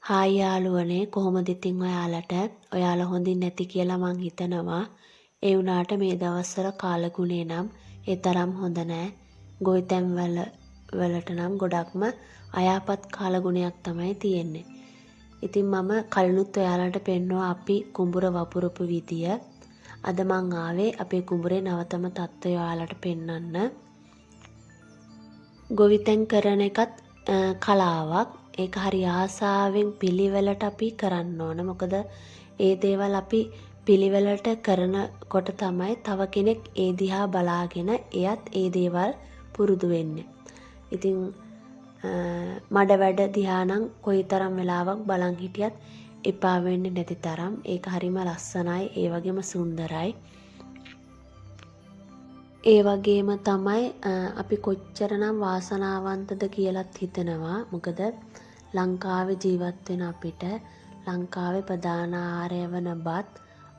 Hi යාළුවනේ කොහොමද ඉතින් ඔයාලට? ඔයාලා හොඳින් නැති කියලා මං හිතනවා. ඒ වුණාට මේ දවස්වල කාලගුණේ නම් ඒ තරම් හොඳ නෑ. ගොවිතැන් වලට නම් ගොඩක්ම අයාපත් කාලගුණයක් තමයි තියෙන්නේ. ඉතින් මම කලිනුත් ඔයාලට පෙන්නුවා අපි කුඹුර වපුරපු විදිය. අද මං ආවේ අපේ කුඹුරේ නවතම තත්ත්වය ඔයාලට පෙන්වන්න. ගොවිතැන් කරන එකත් කලාවක්. ඒක හරි ආසාවෙන් පිළිවෙලට අපි කරන්න ඕන. මොකද ඒ දේවල් අපි පිළිවෙලට කරනකොට තමයි තව කෙනෙක් ඒ දිහා බලාගෙන එයත් ඒ දේවල් පුරුදු වෙන්නේ. ඉතින් මඩ වැඩ දිහා නම් කොයිතරම් වෙලාවක් බලන් හිටියත් එපා වෙන්නේ නැති තරම් ඒක හරිම ලස්සනයි. ඒ වගේම සුන්දරයි. ඒ වගේම තමයි අපි කොච්චරනම් වාසනාවන්තද කියලත් හිතනවා. මොකද ලංකාවේ ජීවත් වෙන අපිට ලංකාවේ ප්‍රධාන ආහාරය වන බත්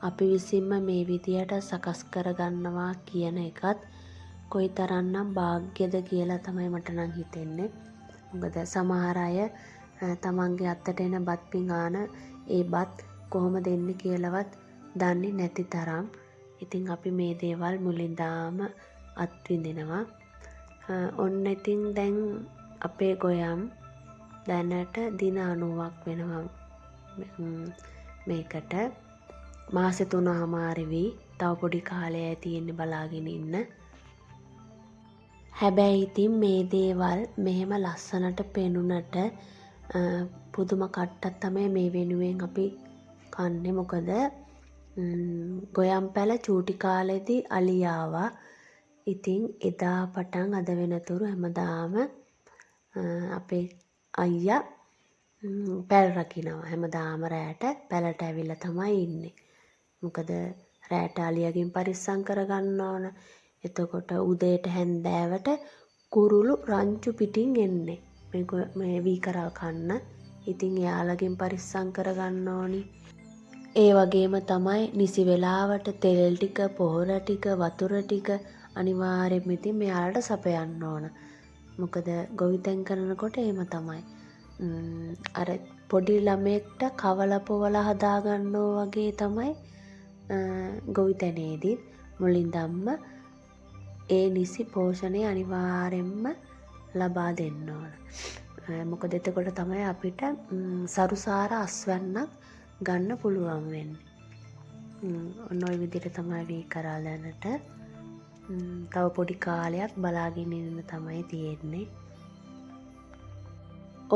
අපි විසින්ම මේ විදියට සකස් කරගන්නවා කියන එකත් කොයිතරම්නම් වාග්යද කියලා තමයි මට නම් හිතෙන්නේ. මොකද සමහර අය තමන්ගේ අතට එන බත් පිඟාන ඒ බත් කොහොමද එන්නේ කියලාවත් දන්නේ නැති තරම්. ඉතින් අපි මේ දේවල් මුලින්දාම අත්විඳිනවා. ඔන්න ඉතින් දැන් අපේ ගොයම් දැනට දින 90ක් වෙනවා මේකට. මාසෙ 3මාරි වී තව පොඩි කාලයයි තියෙන්නේ බලාගෙන ඉන්න. හැබැයි ඉතින් මේ දේවල් මෙහෙම ලස්සනට පෙනුනට පුදුම කට්ටක් තමයි මේ වෙනුවෙන් අපි කන්නේ. මොකද ගොයම් පැල චූටි කාලෙදී අලි ආවා. ඉතින් එදා පටන් අද වෙනතුරු හැමදාම අපේ අයියා පැල් රකිනවා. හැමදාම රැට පැලට ඇවිල්ලා තමයි ඉන්නේ. මොකද රැට අලියගෙන් පරිස්සම් කරගන්න ඕන. එතකොට උදේට හැන්දෑවට කුරුළු රංචු පිටින් එන්නේ. මේ වී කරල් කන්න. ඉතින් එයාලගෙන් පරිස්සම් කරගන්න ඕනි. ඒ වගේම තමයි නිසි වෙලාවට තෙල් ටික, පොහොර ටික, වතුර ටික අනිවාර්යෙන්ම ඉතින් මෙයාලට සපයන්න ඕන. මොකද ගොවිතැන් කරනකොට එහෙම තමයි. අර පොඩි ළමයෙක්ට කවලා පොවලා හදාගන්නෝ වගේ තමයි ගොවිතැනේදී මුලින්දම්ම ඒ නිසි පෝෂණය අනිවාර්යෙන්ම ලබා දෙන්න ඕන. මොකද එතකොට තමයි අපිට සරුසාර අස්වැන්නක් ගන්න පුළුවන් වෙන්නේ. ඔන්න ඔය විදිහට තමයි වී කරා දැනට. තව පොඩි කාලයක් බලාගෙන ඉන්න තමයි තියෙන්නේ.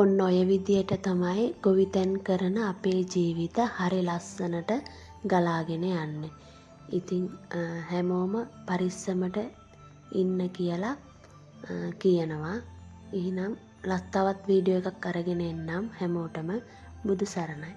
ඔන්න ඔය විදිහට තමයි ගොවිතැන් කරන අපේ ජීවිත හරි ලස්සනට ගලාගෙන යන්නේ. ඉතින් හැමෝම පරිස්සමට ඉන්න කියලා කියනවා. එහෙනම් තවත් වීඩියෝ එකක් අරගෙන එන්නම්. හැමෝටම බුදු සරණයි.